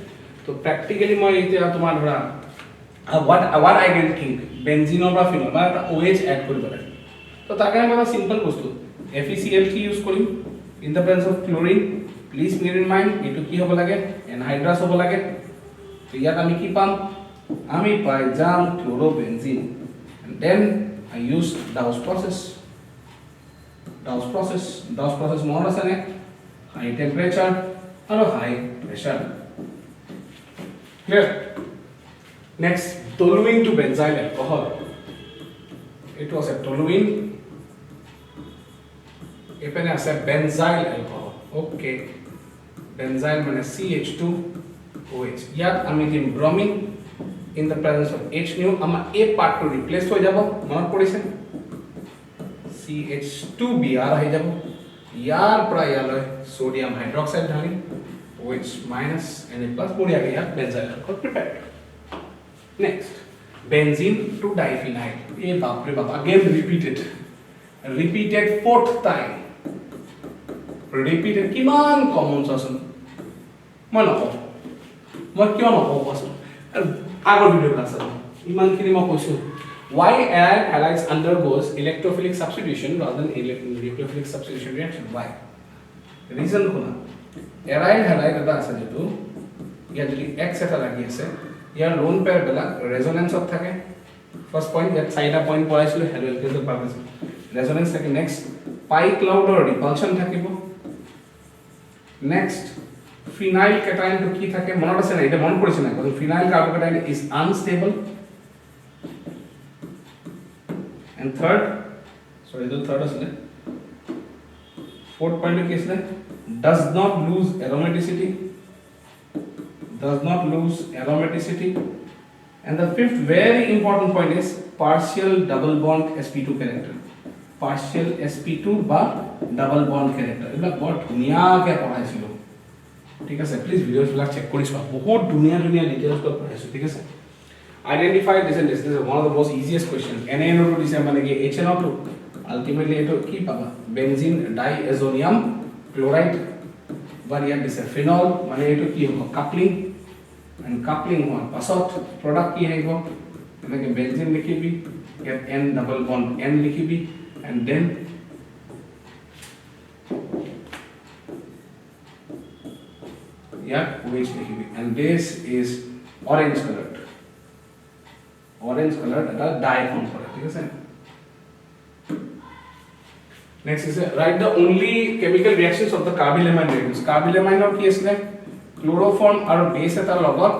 তো প্ৰ্যাকটিক্যালি মই এতিয়া তোমাৰ ধৰা what I can think benzene or phenol মানে এটা OH এড কৰিব লাগে তো তাৰ কাৰণে মই সিম্পল বস্তু FeCl3 ইউজ কৰিম in the presence of chlorine please bear in mind এটো কি হ'ব লাগে anhydrous হ'ব লাগে তো ইয়াত আমি কি পাম আমি পাই যাম chlorobenzene and then I use Dawes process মনত আছে নে high temperature আৰু high pressure clear. Next, toluene to benzyl alcohol. It was a toluene. Even as a benzyl alcohol. Okay. Benzyl means CH2OH. Yet I mean bromine in the presence of H nu. Ama A part to replace ho jabo. Monot poriche. CH2Br ho jabo. Yar pra yalo sodium hydroxide dhani. OH minus Na plus बढ़िया गया benzyl alcohol prepared. Next, benzene to diphenyl. ये बाप रे बाप, again repeated fourth time. Repeated किमान common सोचन. मैं ना क्यों ना बस आगे वीडियो क्लास है इमान की मैं question why aryl halides undergoes electrophilic substitution rather than nucleophilic substitution reaction why reason को ना aryl halide এটা আছে যেটো ইয়াত যদি x এটা লাগি আছে ইয়াৰ লোন পেয়াৰ বেলা ৰেজোনেন্সত থাকে ফাৰ্স্ট পয়েন্ট ইয়াত চাইটা পয়েন্ট পড়াইছিল হেলো এলকেজৰ পাৰপাস ৰেজোনেন্স থাকে নেক্সট পাই ক্লাউডৰ ৰিপালশন থাকিব নেক্সট phenyl cation to কি থাকে মনত আছে না এটা মন পড়ছে না কারণ phenyl carbocation is unstable and third sorry the third আছে fourth point কি আছে does not lose aromaticity and the fifth very important point is partial double bond sp2 character partial sp2 বা double bond character এটা বহুত ধুনিয়াকে পঢ়াইছিল ঠিক আছে please videos বিলাক check কৰি চোৱা বহুত ধুনিয়া ডিটেইলস কৈ পঢ়াইছো ঠিক আছে identify this and this is one of the most easiest question NaNO2 দিছে মানে কি HNO2 আলটিমেটলি এটো কি পাবা বেনজিন ডাইএজোনিয়াম ক্লোরাইড বারিয়ান দিছে ফিনল মানে এটো কি হ'ব কাপলিং এন্ড কাপলিং হোৱাৰ পাছত প্ৰডাক্ট কি আহিব এনেকে বেনজিন লিখিবি ইয়াত N ডাবল বন্ড N লিখিবি এন্ড দেন OH लिखिबी and this is orange colored এটা ডাই ফর্ম করে ঠিক আছে next is write the only chemical reactions of the carbylamine reactions carbylamine কি আছে ক্লোরোফর্ম আর বেস এটাৰ লগত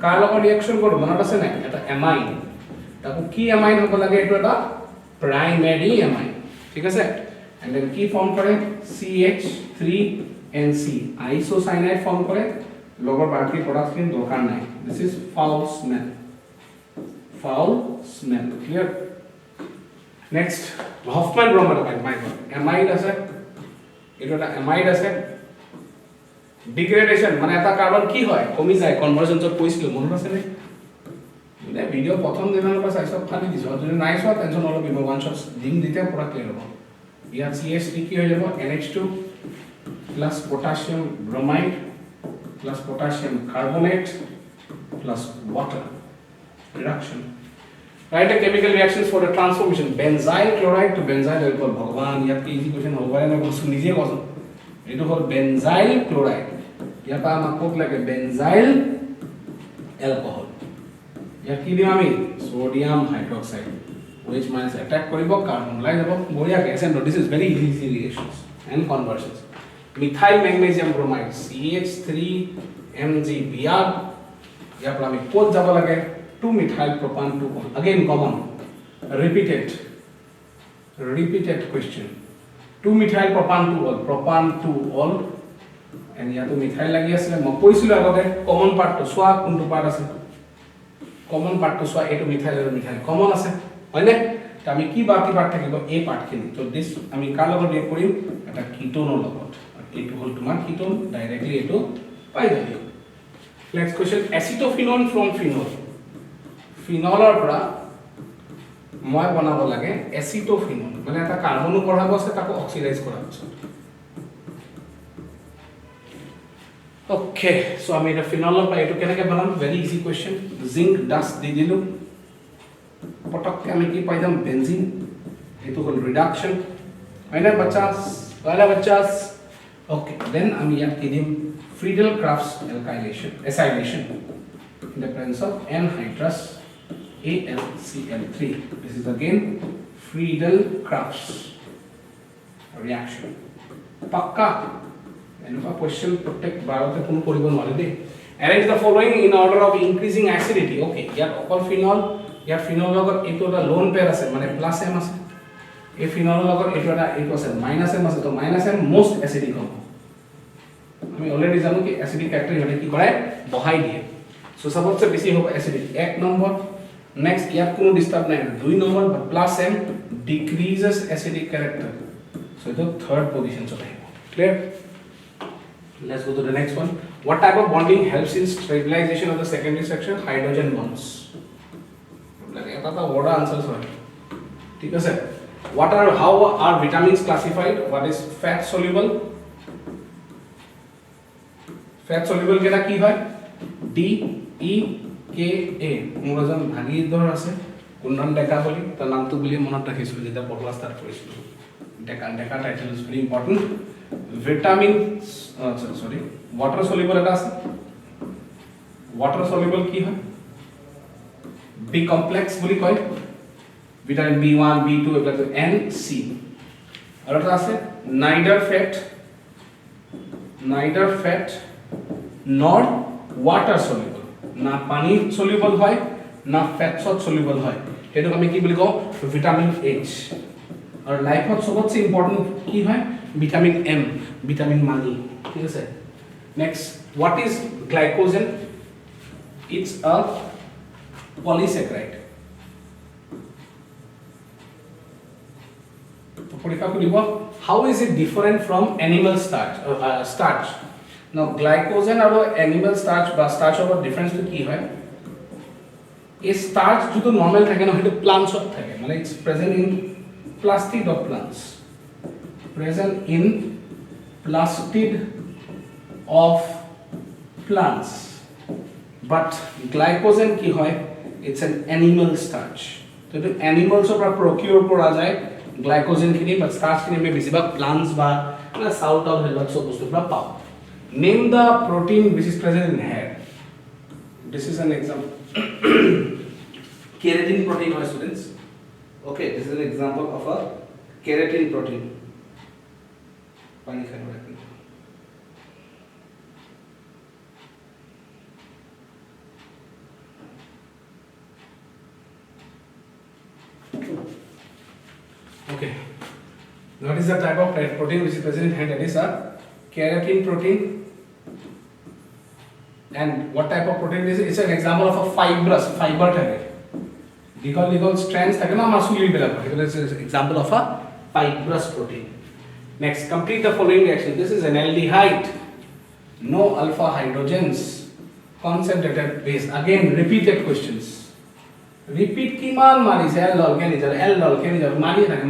কাৰ লগত ৰিঅ্যাকশন কৰিব মনত আছে না এটা এমাইন তাকো কি এমাইন হ'ব লাগে এটো এটা প্রাইমারি এমাইন ঠিক আছে and then কি ফর্ম করে CH3 NC isocyanide form করে লগৰ বাকি প্ৰডাক্ট কিন দৰকাৰ নাই this is foul smell clear next Hoffman bromide amide আছে এটা amide আছে degradation মানে এটা কার্বন কি হয় কমি যায় কনভার্জেন্সত কৈছিল মনত আছে নে মানে ভিডিও প্ৰথম দিনৰ পৰা চাই সব খালি দিছো যদি নাই চোৱা টেনশন অলপ বিব ওয়ান শট দিম দিতে পুৰা ক্লিয়াৰ হ'ব ইয়াত CH3 কি হৈ যাব NH2 plus potassium bromide plus potassium carbonate plus water reduction write a chemical reactions for the transformation benzyl chloride to benzyl alcohol bhagwan yat ki easy question hoba na ko suniye koso eto hol benzyl chloride yata ama kok lage benzyl alcohol yat ki dim ami sodium hydroxide which minus attack koribo carbon lai jabo boria gas and this is very easy reactions and conversions methyl magnesium bromide CH3 MgBr या पर हमें code যাব লাগে 2 methyl propan 2 again common repeated question 2 methyl propan 2 all and या तो methyl লাগি আছে মই কৈছিল আগতে common part তো সোয়া কোনটো part আছে common part তো সোয়া এটো methyl আৰু methyl common আছে হয়নে তো আমি কি বাকি part থাকিব এই part খিনি তো দিস আমি কার লগত ৰিয়েক্ট কৰিম এটা কিটোনৰ লগত এটো হল তোমাৰ কিটোন ডাইৰেক্টলি এটো পাই যাবি নেক্সট কোশ্চেন এসিটোফিনন ফ্ৰম ফিনল ফিনলৰ পৰা মই বনাব লাগে এসিটোফিনন মানে এটা কাৰ্বন পঢ়াব আছে তাকো অক্সিডাইজ কৰা আছে ওকে সো আমি এটা ফিনলৰ পৰা এটো কেনেকৈ বনাম very easy question zinc dust দি দিলো পটককে আমি কি পাই যাম বেনজিন এটো হল রিডাকশন হয়না বাচ্চাস okay then আমি ইয়াত কি দিম Friedel-Crafts acylation in the presence of anhydrous AlCl3 this is again Friedel-Crafts reaction pakka enuka question protect barote kono koribo nore de arrange the following in order of increasing acidity okay yat okol phenol yat phenol logot eto da lone pair ase mane plus m ase এই phenol লগত এটো আছে minus m আছে তো minus m most acidic হ'ব আমি already জানো কি অ্যাসিডিক ফ্যাক্টর হলে কি করে বহাই দিয়ে সো সবচেয়ে বেশি হবে অ্যাসিডিক 1 নম্বর নেক্সট ইয়াত কোনো ডিস্টার্ব নাই 2 number plus m decreases acidic character so এটা থার্ড পজিশন চলে clear Let's go to the next one. What type of bonding helps in stabilization of the secondary structure? Hydrogen bonds. এটা এটা word answers হয় ঠিক আছে how are vitamins classified? What is fat soluble? Fat soluble কেটা কি হয়? D E K A মোৰ এজন ভাগীধৰ আছে কুন্দন ডেকা বুলি তাৰ নামটো বুলি মনত ৰাখিছো যেতিয়া পঢ়া ষ্টাৰ্ট কৰিছিলো ডেকা ডেকা title is very important vitamins sorry water soluble এটা আছে water soluble কি হয় B complex বুলি কয় vitamin B1 B2 এবিলাক N C আৰু এটা আছে neither fat nor water soluble না পানী soluble হয় না fat soluble হয় সেইটো আমি কি বুলি কওঁ ভিটামিন H আৰু লাইফত সবতছে ইম্পৰ্টেন্ট কি হয় ভিটামিন M ভিটামিন মানি ঠিক আছে next what is glycogen it's a polysaccharide তো পৰীক্ষা কৰিব how is it different from animal starch now glycogen আৰু animal starch বা starch ৰ ডিফাৰেন্স কি হয় এই starch যেটো নরমাল থাকে না এটা প্লান্টছত থাকে মানে it's present in plastid of plants present in plastid of plants but glycogen ki hoy it's an animal starch so the animals of procure kora jay glycogen kini but starch kini me besi ba plants ba na south of hello so bostu pra pao name the protein which is present in hair this is an example keratin protein my students okay this is an example of a keratin protein pani khano rakhi okay what is the type of protein which is present in hair that is a keratin protein and what type of protein is it? It's an example of a fiber থাকে dikol strands থাকে না মাসুলি বেলা এটা is an example of a fibrous protein next complete the following reaction this is an aldehyde no alpha hydrogens concentrated base again repeated questions repeat কিমান মারিছে l dol কে Nizar মারি থাকে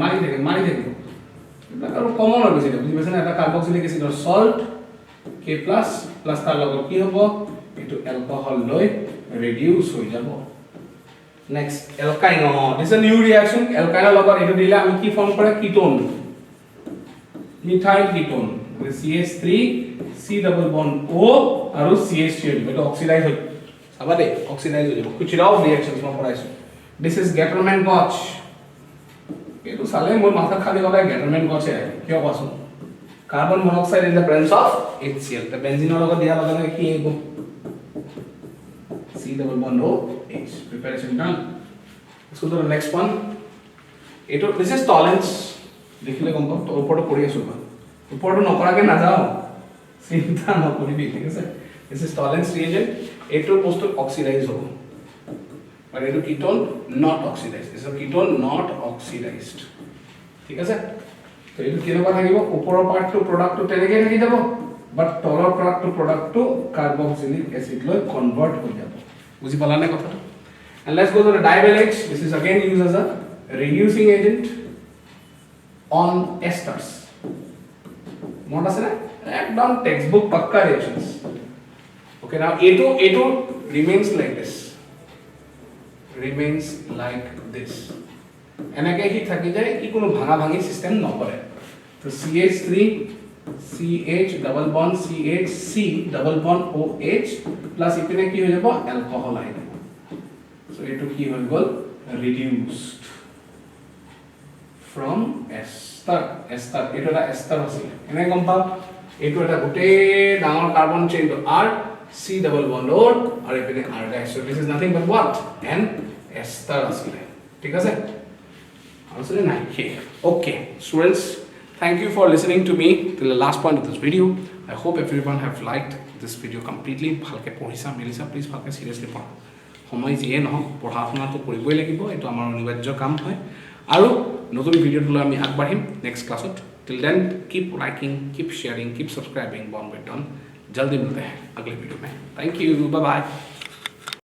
এটা কারো common হবে সেটা বুঝি পাছেন এটা কার্বক্সিলিক অ্যাসিডৰ সল্ট K+ প্লাস তাৰ লগত কি হ'ব এটো অ্যালকোহল লৈ ৰিডিউস হৈ যাব next alkyne this a new reaction অ্যালকাইনৰ লগত এটো দিলে আমি কি ফৰ্ম কৰে ketone methyl ketone CH3 C double bond O আৰু CH3 এটা অক্সিডাইজ হয় সাবাদে অক্সিডাইজ হৈ যাব কুচিৰাও ৰিঅ্যাকশনস মই পঢ়াইছো দিস ইজ গেটাৰম্যান গচ এটো সালে মোৰ মাথা খালি গলাই গেটাৰম্যান গছে কিয় কোৱাছো carbon monoxide in the presence of HCl the benzene logo dia lagane ki ego C double bond O H preparation done let's go to the next one eto this is tolerance dekhile gom to upor pori asu upor nokora ke na jao চিন্তা নকৰিবি ঠিক আছে this is tolerance reagent eto post oxidize hobo but eto ketone not oxidized this is a ketone not oxidized ঠিক আছে তো এটো কেনেকুৱা থাকিব ওপৰৰ পাৰ্টটো প্ৰডাক্টটো তেনেকৈ থাকি যাব বাট তলৰ পাৰ্টটো প্ৰডাক্টটো কাৰ্বক্সিলিক এসিড লৈ কনভাৰ্ট হৈ যাব বুজি পালানে কথাটো and let's go to the divalent this is again used as a reducing agent on esters মনত আছে না একদম টেক্সটবুক পাক্কা reactions okay now a2 remains like this এনেকৈ কি থাকি যায় কি কোনো ভাঙা ভাঙি সিস্টেম নকৰে তো CH3 CH double bond CH C double bond OH plus ইপিনে কি হৈ যাব অ্যালকোহল আহি যাব সো এটো কি হৈ গল reduced from ester এটো এটা ester আছিল এনে গম পাও এটো এটা গোটে ডাঙৰ কাৰ্বন চেইন তো R C double bond O আৰু ইপিনে R dash so this is nothing but what an ester আছিল ঠিক আছে answer is 9 okay students thank you for listening to me till the last point of this video I hope everyone have liked this video completely bhalke pohisa melisa please bhalke seriously pahna সময় জিয়ে নহ পঢ়াশুনা তো কৰিবই লাগিব এটো আমাৰ অনিবাৰ্য কাম হয় আৰু নতুন ভিডিঅ' লৈ আমি আগবাঢ়িম নেক্সট ক্লাছত till then keep liking, keep sharing, keep subscribing born with Don. जल्दी मिलते हैं अगले वीडियो में। Thank you, bye bye.